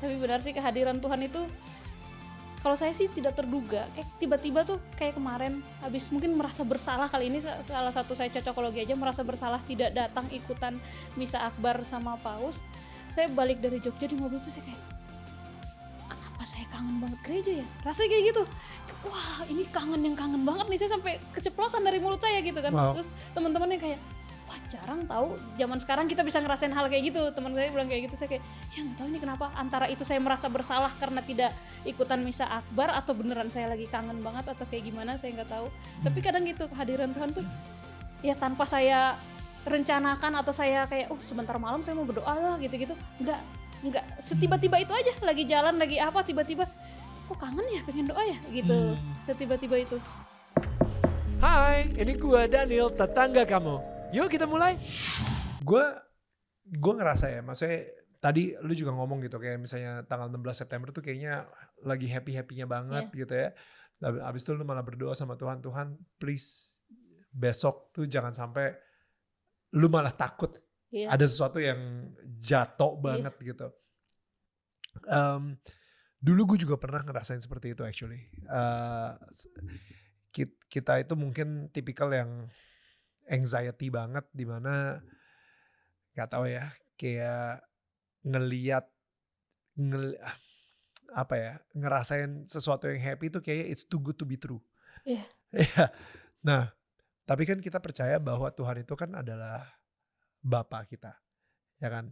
Tapi benar sih kehadiran Tuhan itu kalau saya sih tidak terduga, kayak tiba-tiba tuh kayak kemarin habis mungkin merasa bersalah, kali ini salah satu saya cocokologi aja, merasa bersalah tidak datang ikutan misa akbar sama Paus. Saya balik dari Jogja di mobil tuh saya kayak, kenapa saya kangen banget gereja ya? Rasanya kayak gitu. Wah, ini kangen banget nih, saya sampai keceplosan dari mulut saya gitu kan. Wow. Terus teman-temannya kayak, wah jarang tahu zaman sekarang kita bisa ngerasain hal kayak gitu. Teman saya bilang kayak gitu, saya kayak, ya nggak tahu ini kenapa, antara itu saya merasa bersalah karena tidak ikutan misa akbar atau beneran saya lagi kangen banget atau kayak gimana, saya nggak tahu. Tapi kadang gitu kehadiran Tuhan tuh ya tanpa saya rencanakan atau saya kayak sebentar malam saya mau berdoa lah gitu-gitu, nggak setiba-tiba itu aja, lagi jalan lagi apa tiba-tiba kok kangen ya pengen doa ya gitu, setiba-tiba itu. Hai, ini gua Daniel, tetangga kamu. Yuk kita mulai. Gua ngerasa ya, maksudnya tadi lu juga ngomong gitu kayak misalnya tanggal 16 September tuh kayaknya lagi happy-happynya banget gitu ya. Abis itu lu malah berdoa sama Tuhan, Tuhan please besok tuh jangan sampai lu malah takut ada sesuatu yang jatuh banget gitu. Dulu gue juga pernah ngerasain seperti itu actually. Kita itu mungkin tipikal yang anxiety banget, dimana nggak tahu ya, kayak ngerasain sesuatu yang happy itu kayak it's too good to be true. Iya. Nah, tapi kan kita percaya bahwa Tuhan itu kan adalah Bapa kita, ya kan.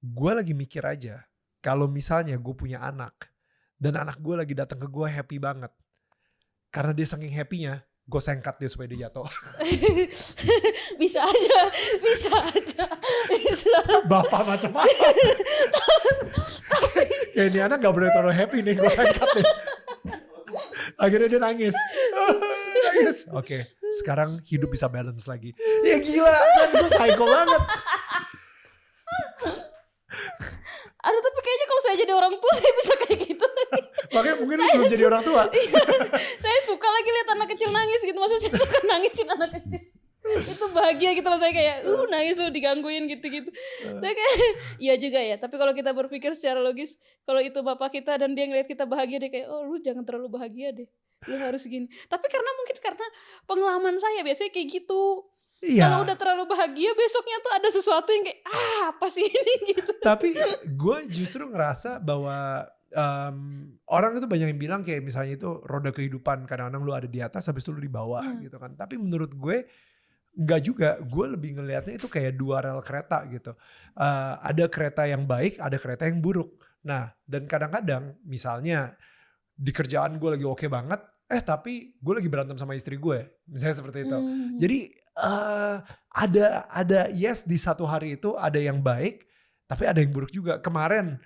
Gue lagi mikir aja, kalau misalnya gue punya anak dan anak gue lagi datang ke gue happy banget, karena dia saking happynya, gue sengkat dia supaya dia jatuh. bisa aja. Bapak macam apa? Ya ini anak gak boleh terlalu happy nih, gue sengkat nih. Akhirnya dia nangis. Oke, sekarang hidup bisa balance lagi. Ya gila, kan gue psycho banget. Aduh, tapi kayaknya kalau saya jadi orang tua saya bisa kayak gitu. Makanya mungkin lu belum jadi orang tua. Saya suka lagi lihat anak kecil nangis gitu. Maksudnya saya suka nangisin anak kecil. Itu bahagia gitu loh, saya kayak nangis lu digangguin gitu-gitu. Saya kayak iya juga ya. Tapi kalau kita berpikir secara logis, kalau itu bapak kita dan dia ngeliat kita bahagia, dia kayak lu jangan terlalu bahagia deh, lu harus gini. Tapi karena pengalaman saya biasanya kayak gitu. Kalau udah terlalu bahagia, besoknya tuh ada sesuatu yang kayak apa sih ini gitu. Tapi gue justru ngerasa bahwa orang itu banyak yang bilang kayak misalnya itu roda kehidupan, kadang-kadang lu ada di atas habis itu lu di bawah gitu kan. Tapi menurut gue enggak juga, gue lebih ngelihatnya itu kayak dua rel kereta gitu. Ada kereta yang baik, ada kereta yang buruk. Nah, dan kadang-kadang misalnya di kerjaan gue lagi oke banget, tapi gue lagi berantem sama istri gue, misalnya seperti itu. Jadi ada yes, di satu hari itu ada yang baik, tapi ada yang buruk juga. Kemarin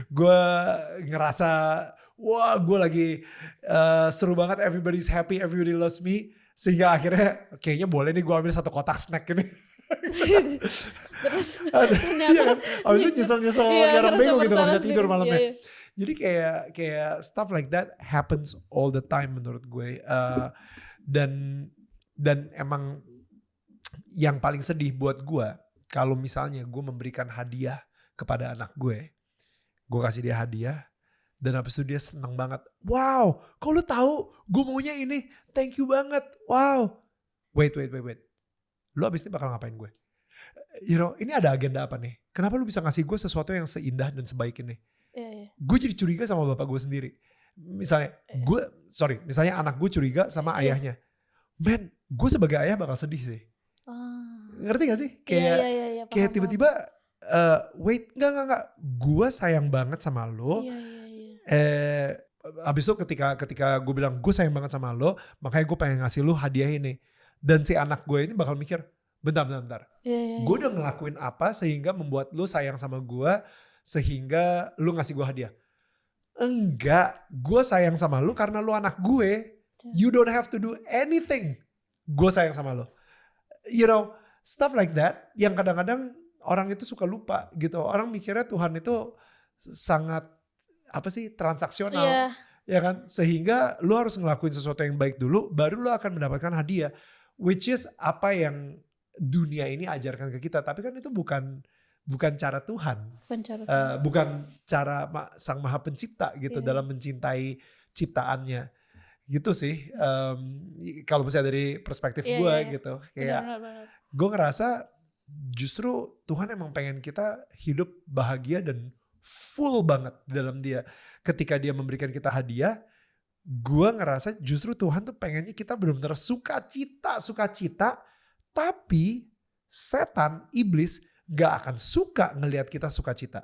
gue ngerasa wah gue lagi seru banget, everybody's happy, everybody loves me, sehingga akhirnya kayaknya boleh nih gue ambil satu kotak snack ini. Terus ternyata abis itu nyesel kayak orang bego gitu, gak bisa tidur malamnya. Iya. Jadi kayak stuff like that happens all the time menurut gue. Dan emang yang paling sedih buat gue, kalau misalnya gue memberikan hadiah kepada anak gue kasih dia hadiah, dan habis itu dia seneng banget. Wow, kok lu tahu gue maunya ini, thank you banget. Wow, wait. Lu abis ini bakal ngapain gue? You know, ini ada agenda apa nih? Kenapa lu bisa ngasih gue sesuatu yang seindah dan sebaik ini? Gue jadi curiga sama bapak gue sendiri. Misalnya misalnya anak gue curiga sama ayahnya. Man, gue sebagai ayah bakal sedih sih. Ngerti gak sih? Kayak tiba-tiba wait, enggak. Gue sayang banget sama lo. Abis itu ketika gue bilang gue sayang banget sama lo, makanya gue pengen ngasih lo hadiah ini. Dan si anak gue ini bakal mikir, bentar. Gue udah ngelakuin apa sehingga membuat lo sayang sama gue, sehingga lo ngasih gue hadiah? Enggak, gue sayang sama lo karena lo anak gue. You don't have to do anything. Gue sayang sama lo. You know, stuff like that yang kadang-kadang orang itu suka lupa gitu. Orang mikirnya Tuhan itu sangat transaksional. Ya kan? Sehingga lu harus ngelakuin sesuatu yang baik dulu, baru lu akan mendapatkan hadiah. Which is apa yang dunia ini ajarkan ke kita. Tapi kan itu bukan bukan cara Tuhan, Bukan cara bukan cara Sang Maha Pencipta gitu Iya. dalam mencintai ciptaannya. Gitu sih. Kalau misalnya dari perspektif Iya, gue iya, iya. gitu, kayak Benar. gue ngerasa justru Tuhan emang pengen kita hidup bahagia dan full banget dalam Dia. Ketika Dia memberikan kita hadiah, gue ngerasa justru Tuhan tuh pengennya kita benar-benar sukacita, tapi setan, iblis gak akan suka ngelihat kita sukacita.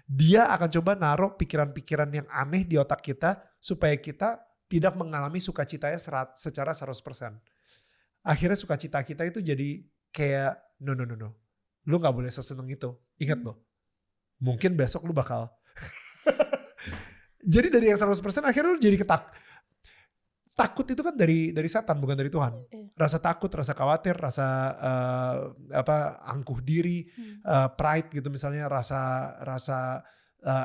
Dia akan coba naruh pikiran-pikiran yang aneh di otak kita supaya kita tidak mengalami sukacitanya secara 100%. Akhirnya sukacita kita itu jadi kayak no. Lu gak boleh seseneng itu. Ingat loh. Mungkin besok lu bakal. Jadi dari yang 100% akhirnya lu jadi takut itu kan dari setan bukan dari Tuhan. Rasa takut, rasa khawatir, rasa angkuh diri, pride gitu misalnya, rasa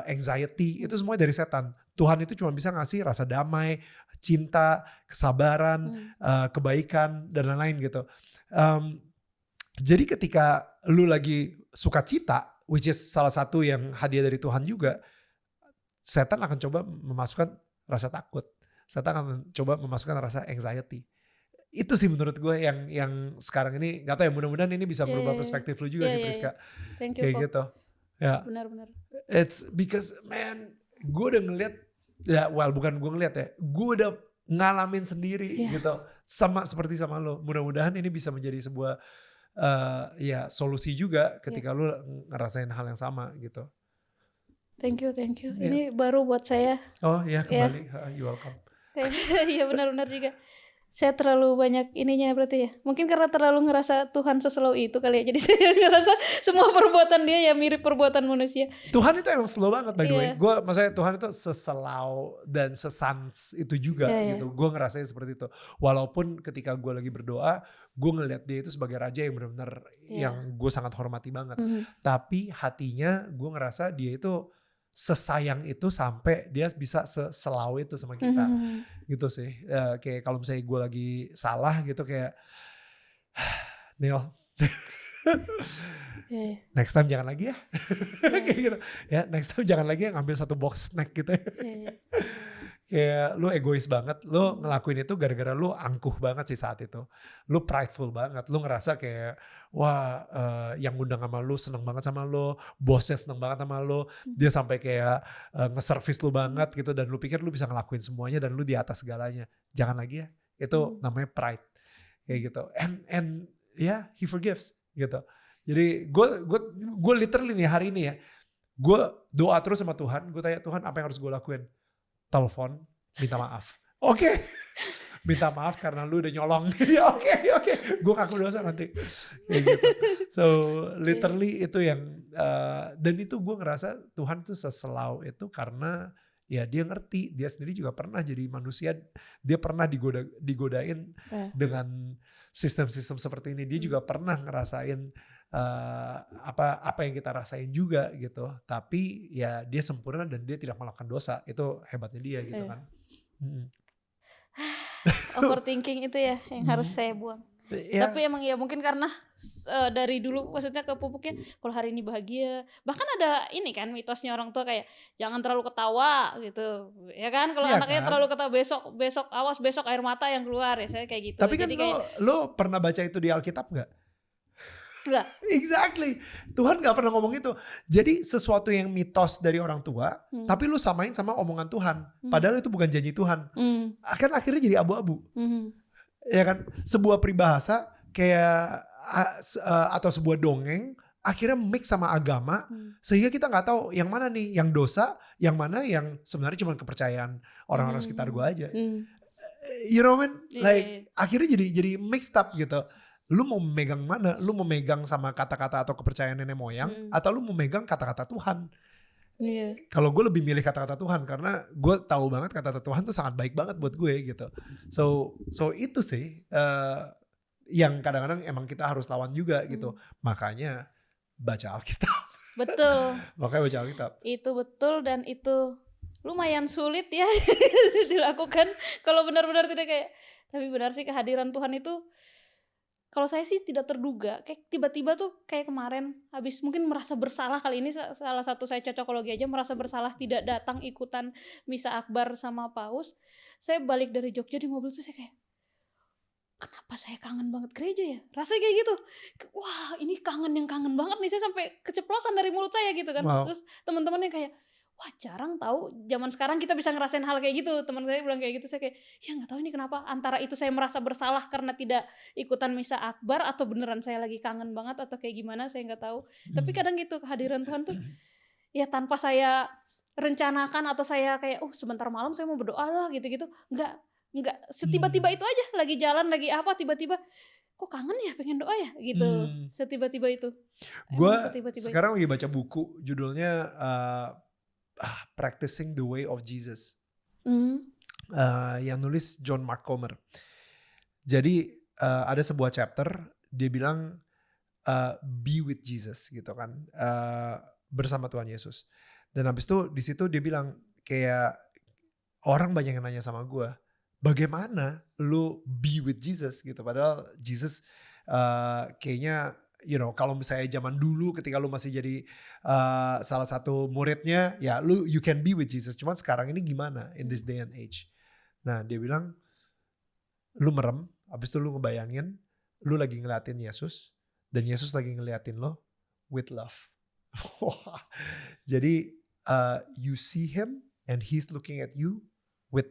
anxiety, itu semua dari setan. Tuhan itu cuma bisa ngasih rasa damai, cinta, kesabaran, kebaikan dan lain-lain gitu. Jadi ketika lu lagi sukacita, which is salah satu yang hadiah dari Tuhan juga, setan akan coba memasukkan rasa takut. Setan akan coba memasukkan rasa anxiety. Itu sih menurut gue yang sekarang ini, gak tau ya, mudah-mudahan ini bisa merubah perspektif lu juga sih Priska. Thank you kayak kok. gitu. Ya. Benar. It's because man, gue udah ngeliat, ya well bukan gue ngeliat ya, gue udah ngalamin sendiri gitu. Sama seperti sama lo. Mudah-mudahan ini bisa menjadi sebuah ya solusi juga ketika lu ngerasain hal yang sama gitu. Thank you. Ini baru buat saya. Oh ya, kembali. You welcome. Iya benar juga. Saya terlalu banyak ininya berarti ya. Mungkin karena terlalu ngerasa Tuhan seslow itu kali ya. Jadi saya ngerasa semua perbuatan dia ya mirip perbuatan manusia. Tuhan itu emang slow banget by the way. Gue maksudnya Tuhan itu seselau dan sesans itu juga gitu. Gue ngerasain seperti itu. Walaupun ketika gue lagi berdoa, gue ngeliat dia itu sebagai raja yang benar-benar yang gue sangat hormati banget. Tapi hatinya gue ngerasa dia itu sesayang itu sampai dia bisa seselau itu sama kita. Gitu sih. Kayak kalau misalnya gue lagi salah gitu kayak Neil next time jangan lagi ya. Kayak gitu. Ya next time jangan lagi ya ngambil satu box snack gitu ya. Kayak lu egois banget, lu ngelakuin itu gara-gara lu angkuh banget sih saat itu. Lu prideful banget, lu ngerasa kayak wah yang ngundang sama lu seneng banget sama lu, bosnya seneng banget sama lu, dia sampai kayak nge-service lu banget gitu dan lu pikir lu bisa ngelakuin semuanya dan lu di atas segalanya. Jangan lagi ya, itu namanya pride. Kayak gitu. And yeah, he forgives gitu. Jadi gue literally nih hari ini ya, gue doa terus sama Tuhan, gue tanya Tuhan apa yang harus gue lakuin? Telepon, minta maaf. Oke. Minta maaf karena lu udah nyolong. Oke. Gue ngaku dosa nanti. Kayak gitu. So literally itu yang dan itu gue ngerasa Tuhan tuh seselau itu karena ya dia ngerti, dia sendiri juga pernah jadi manusia, dia pernah digodain dengan sistem-sistem seperti ini, dia juga pernah ngerasain apa yang kita rasain juga gitu, tapi ya dia sempurna dan dia tidak melakukan dosa, itu hebatnya dia gitu kan. Overthinking itu ya yang harus saya buang. Tapi emang ya mungkin karena dari dulu maksudnya kepupuknya kalau hari ini bahagia. Bahkan ada ini kan mitosnya orang tua kayak jangan terlalu ketawa gitu. Ya kan kalau anaknya terlalu ketawa besok awas besok air mata yang keluar ya saya kayak gitu. Tapi kan lo pernah baca itu di Alkitab gak? Enggak. Exactly. Tuhan gak pernah ngomong itu. Jadi sesuatu yang mitos dari orang tua, tapi lu samain sama omongan Tuhan. Padahal itu bukan janji Tuhan. Akan akhirnya jadi abu-abu. Ya kan, sebuah peribahasa kayak atau sebuah dongeng akhirnya mix sama agama sehingga kita nggak tahu yang mana nih yang dosa, yang mana yang sebenarnya cuma kepercayaan orang-orang sekitar gue aja. You know what I mean? Like akhirnya jadi mixed up gitu. Lu mau megang mana? Lu mau megang sama kata-kata atau kepercayaan nenek moyang atau lu mau megang kata-kata Tuhan? Kalau gue lebih milih kata-kata Tuhan karena gue tahu banget kata-kata Tuhan tuh sangat baik banget buat gue gitu. So itu sih yang kadang-kadang emang kita harus lawan juga gitu. Makanya baca Alkitab. Betul. Makanya baca Alkitab. Itu betul dan itu lumayan sulit ya dilakukan kalau benar-benar tidak kayak. Tapi benar sih kehadiran Tuhan itu Kalau saya sih tidak terduga, kayak tiba-tiba tuh kayak kemarin habis mungkin merasa bersalah kali ini salah satu saya cocokologi aja merasa bersalah tidak datang ikutan misa akbar sama paus. Saya balik dari Jogja di mobil tuh saya kayak, kenapa saya kangen banget gereja ya? Rasanya kayak gitu. Wah, ini kangen yang kangen banget nih, saya sampai keceplosan dari mulut saya gitu kan. Wow. Terus teman-temannya kayak, wah jarang tahu zaman sekarang kita bisa ngerasain hal kayak gitu. Teman saya bilang kayak gitu, saya kayak, ya nggak tahu ini kenapa. Antara itu saya merasa bersalah karena tidak ikutan misa akbar atau beneran saya lagi kangen banget atau kayak gimana, saya nggak tahu. Tapi kadang gitu kehadiran Tuhan tuh ya tanpa saya rencanakan atau saya kayak, sebentar malam saya mau berdoa lah gitu-gitu. Enggak, setiba-tiba itu aja, lagi jalan, lagi apa, tiba-tiba, kok kangen ya, pengen doa ya, gitu. Setiba-tiba itu. Gue Emang setiba-tiba itu. sekarang lagi baca buku judulnya Practicing the Way of Jesus. Yang nulis John Mark Comer. Jadi ada sebuah chapter dia bilang be with Jesus gitu kan, bersama Tuhan Yesus. Dan habis itu di situ dia bilang kayak orang banyak yang nanya sama gue, bagaimana lu be with Jesus gitu. Padahal Jesus kayaknya kalau misalnya zaman dulu ketika lu masih jadi salah satu muridnya, ya you can be with Jesus. Cuman sekarang ini gimana in this day and age. Nah dia bilang lu merem, habis itu lu ngebayangin lu lagi ngeliatin Yesus dan Yesus lagi ngeliatin lo with love. Jadi you see him and he's looking at you with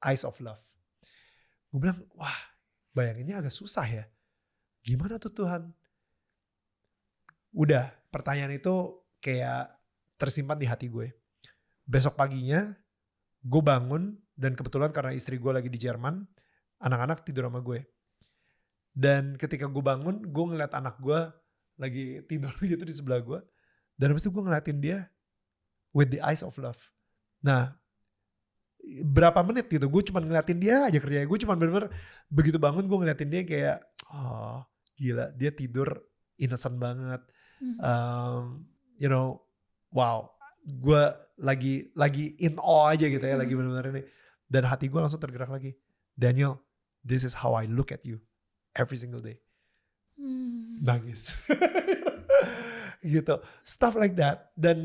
eyes of love. Gue bilang, wah bayanginnya agak susah ya. Gimana tuh Tuhan? Udah, pertanyaan itu kayak tersimpan di hati gue. Besok paginya gue bangun dan kebetulan karena istri gue lagi di Jerman, anak-anak tidur sama gue. Dan ketika gue bangun, gue ngeliat anak gue lagi tidur gitu di sebelah gue. Dan habis itu gue ngeliatin dia with the eyes of love. Nah, berapa menit gitu, gue cuma ngeliatin dia aja kerjanya. Gue cuma bener-bener begitu bangun gue ngeliatin dia kayak, oh gila, dia tidur innocent banget. Wow, gue lagi in awe aja gitu ya, lagi bener-bener ini. Dan hati gue langsung tergerak lagi. Daniel, this is how I look at you every single day. Nangis. Gitu, stuff like that. Dan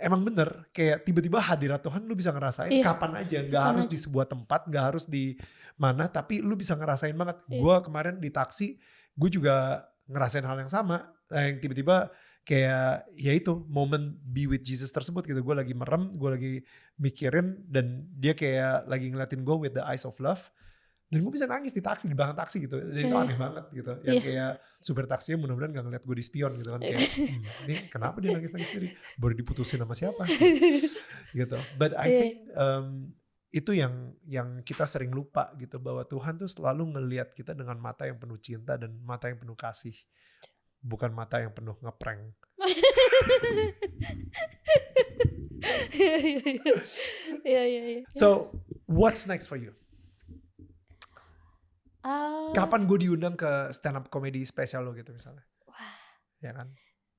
emang bener kayak tiba-tiba hadirat Tuhan lu bisa ngerasain kapan aja, nggak harus di sebuah tempat, nggak harus di mana, tapi lu bisa ngerasain banget. Gue kemarin di taksi, gue juga ngerasain hal yang sama, yang tiba-tiba kayak ya itu momen be with Jesus tersebut gitu. Gue lagi merem, gue lagi mikirin dan dia kayak lagi ngeliatin gue with the eyes of love. Dan gue bisa nangis di taksi, di belakang taksi gitu. Dan itu aneh banget gitu. Yang kayak supir taksinya mudah-mudahan gak ngeliat gue di spion gitu kan. Kayak ini kenapa dia nangis-nangis sendiri? Baru diputusin sama siapa? Gitu. But I think itu yang kita sering lupa gitu. Bahwa Tuhan tuh selalu ngelihat kita dengan mata yang penuh cinta dan mata yang penuh kasih. Bukan mata yang penuh ngeprank. So, what's next for you? Kapan gue diundang ke stand up comedy spesial lo gitu misalnya? Wah, ya kan?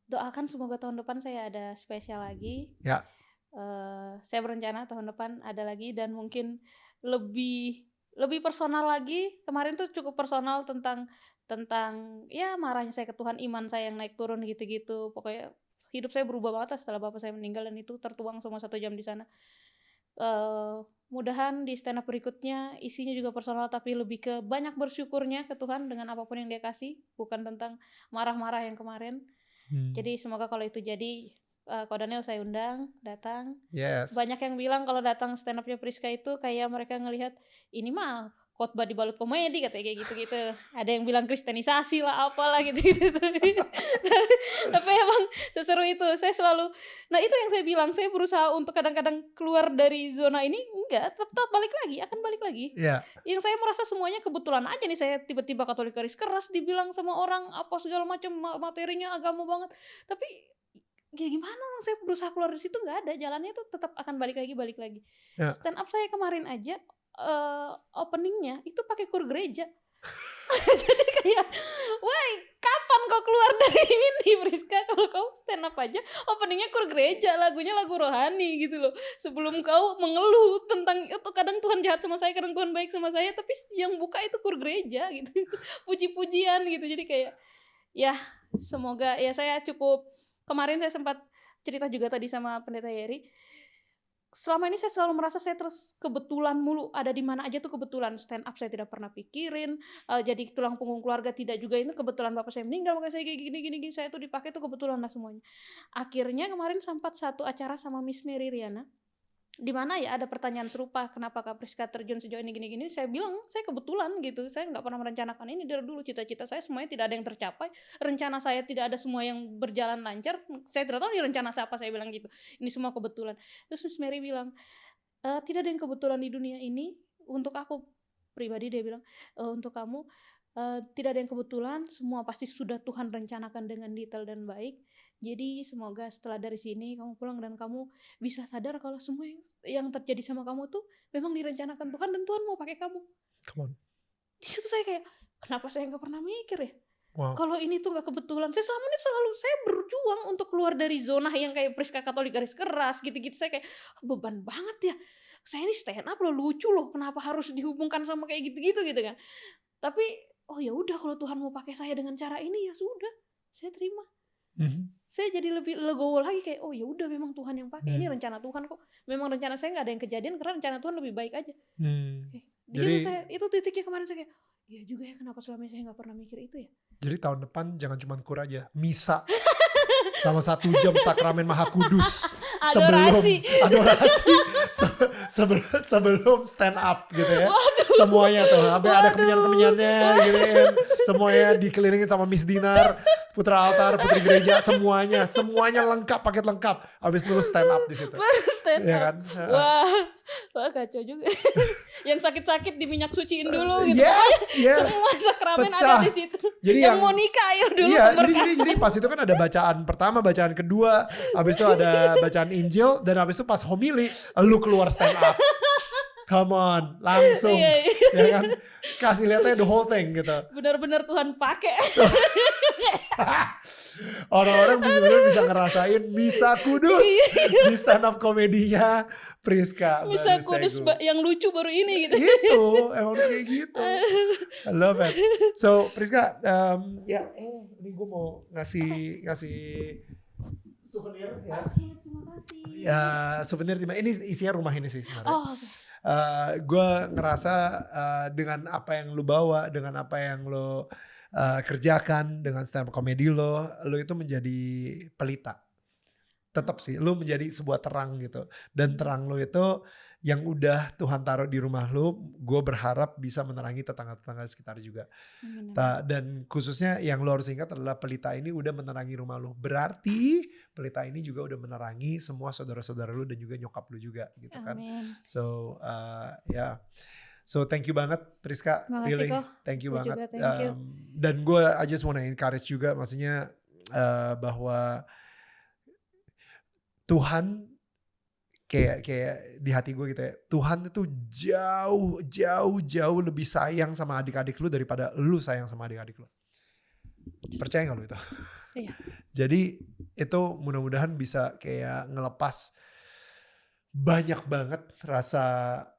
Doakan semoga tahun depan saya ada spesial lagi. Ya. Saya berencana tahun depan ada lagi dan mungkin lebih personal lagi. Kemarin tuh cukup personal tentang ya marahnya saya ke Tuhan, iman saya yang naik turun gitu-gitu. Pokoknya hidup saya berubah banget lah setelah bapak saya meninggal dan itu tertuang semua 1 jam di sana. Mudahan di stand up berikutnya isinya juga personal tapi lebih ke banyak bersyukurnya ke Tuhan dengan apapun yang dia kasih, bukan tentang marah-marah yang kemarin. Jadi semoga kalau itu jadi Ko Daniel saya undang datang. Yes. Banyak yang bilang kalau datang stand upnya Priska itu kayak mereka ngelihat ini mah khotbah dibalut komedi katanya kayak gitu-gitu. Ada yang bilang kristenisasi lah apalah gitu-gitu. Tapi emang seseru itu. Saya selalu, nah itu yang saya bilang, saya berusaha untuk kadang-kadang keluar dari zona ini, enggak, tetap balik lagi, akan balik lagi. Yeah. Yang saya merasa semuanya kebetulan aja nih, saya tiba-tiba Katolik garis keras dibilang sama orang apa segala macam materinya agama banget. Tapi ya gimana, saya berusaha keluar dari situ nggak ada, jalannya tuh tetap akan balik lagi. Yeah. Stand up saya kemarin aja openingnya itu pakai kur gereja. Jadi kayak, woi kapan kau keluar dari ini Priska? Kalau kau stand up aja openingnya kur gereja, lagunya lagu rohani gitu loh. Sebelum kau mengeluh tentang itu, kadang Tuhan jahat sama saya, kadang Tuhan baik sama saya, tapi yang buka itu kur gereja gitu. Puji-pujian gitu. Jadi kayak ya semoga ya saya cukup, kemarin saya sempat cerita juga tadi sama Pendeta Yeri. Selama ini saya selalu merasa saya terus kebetulan mulu, ada di mana aja tuh kebetulan. Stand up saya tidak pernah pikirin, jadi tulang punggung keluarga tidak juga, ini kebetulan bapak saya meninggal makanya saya kayak gini, saya tuh dipakai tuh kebetulan lah semuanya. Akhirnya kemarin sempat satu acara sama Miss Mary Riana, di mana ya ada pertanyaan serupa, kenapa Kak Priska terjun sejauh ini gini-gini. Saya bilang saya kebetulan gitu, saya nggak pernah merencanakan ini dari dulu. Cita-cita saya semuanya tidak ada yang tercapai, rencana saya tidak ada semua yang berjalan lancar. Saya tidak tahu ini rencana siapa, saya bilang gitu, ini semua kebetulan. Terus Miss Mary bilang, tidak ada yang kebetulan di dunia ini. Untuk aku pribadi dia bilang, untuk kamu tidak ada yang kebetulan, semua pasti sudah Tuhan rencanakan dengan detail dan baik. Jadi semoga setelah dari sini kamu pulang dan kamu bisa sadar kalau semua yang terjadi sama kamu tuh memang direncanakan Tuhan dan Tuhan mau pakai kamu. Come on. Di situ saya kayak, kenapa saya nggak pernah mikir ya? Wow. Kalau ini tuh nggak kebetulan. Saya selama ini selalu saya berjuang untuk keluar dari zona yang kayak Priska Katolik garis keras gitu-gitu. Saya kayak beban banget ya. Saya ini stand up loh, lucu loh. Kenapa harus dihubungkan sama kayak gitu-gitu gitu kan? Tapi oh ya udah, kalau Tuhan mau pakai saya dengan cara ini ya sudah, saya terima. Saya jadi lebih legowo lagi kayak, oh ya udah memang Tuhan yang pakai, ini rencana Tuhan kok. Memang rencana saya nggak ada yang kejadian karena rencana Tuhan lebih baik aja. Di situ saya, itu titiknya kemarin saya kayak, ya juga ya, kenapa selama ini saya nggak pernah mikir itu ya. Jadi tahun depan jangan cuma kur aja, misa sama 1 jam sakramen Maha Kudus Adorasi. sebelum stand up gitu ya. Semuanya tuh, sampai ada kemenyan-kemenyannya gitu kan. Semuanya dikelilingin sama Miss Dinar, putra altar, putri gereja, semuanya lengkap, paket lengkap. Abis lu stand up di situ. Baru stand up. Ya kan? Wah kacau juga. Yang sakit-sakit di minyak suciin dulu gitu. Yes. Semua sakramen ada di situ. Jadi yang mau nikah ayo dulu. Iya, jadi pas itu kan ada bacaan pertama, bacaan kedua, habis itu ada bacaan Injil, dan habis itu pas homili lu keluar stand up. Come on, langsung. Ya kan? Kasih lihatnya the whole thing gitu. Benar-benar Tuhan pakai. Orang-orang benar-benar bisa ngerasain misa kudus di stand up komedinya Priska. Misa kudus yang lucu baru ini gitu. Gitu, emang harus kayak gitu. I love it. So Priska, ini gue mau ngasih souvenir ya. Terima kasih. Ya, souvenir ini isinya rumah ini sih sebenarnya. Oh, okay. Gue ngerasa dengan apa yang lu bawa, dengan apa yang lu kerjakan, dengan stand up comedy lu itu menjadi pelita. Tetap sih, lu menjadi sebuah terang gitu. Dan terang lu itu yang udah Tuhan taruh di rumah lu, gue berharap bisa menerangi tetangga-tetangga di sekitar juga. Dan khususnya yang lu harus ingat adalah pelita ini udah menerangi rumah lu. Berarti pelita ini juga udah menerangi semua saudara-saudara lu dan juga nyokap lu juga gitu kan. So So thank you banget Priska. Makasih really kok. Thank you Gue banget. juga, thank you. Dan gue I just wanna encourage juga, maksudnya bahwa Tuhan kayak di hati gue gitu ya, Tuhan itu jauh lebih sayang sama adik-adik lu daripada lu sayang sama adik-adik lu. Percaya gak lu itu? Iya. Jadi itu mudah-mudahan bisa kayak ngelepas banyak banget rasa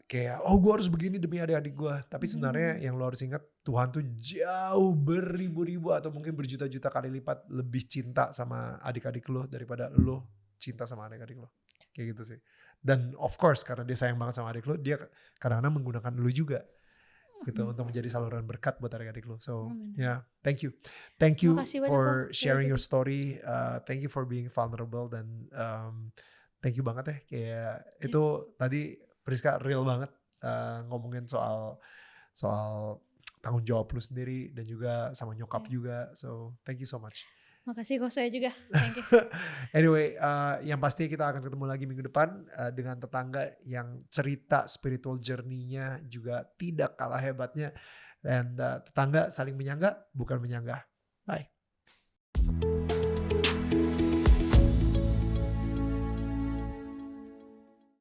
kayak, oh gue harus begini demi adik-adik gue. Tapi sebenarnya yang lo harus ingat, Tuhan tuh jauh beribu-ribu atau mungkin berjuta-juta kali lipat lebih cinta sama adik-adik lo daripada lo cinta sama adik-adik lo. Kayak gitu sih. Dan of course karena dia sayang banget sama adik lo, dia kadang-kadang menggunakan lo juga gitu untuk menjadi saluran berkat buat adik-adik lo. So thank you for sharing your story. Thank you for being vulnerable, dan thank you banget ya, kayak itu tadi Priska real banget ngomongin soal tanggung jawab lu sendiri dan juga sama nyokap juga. So thank you so much. Makasih kok, saya juga. Thank you. Anyway, yang pasti kita akan ketemu lagi minggu depan dengan tetangga yang cerita spiritual journey-nya juga tidak kalah hebatnya. Dan tetangga saling menyangga, bukan menyanggah. Bye.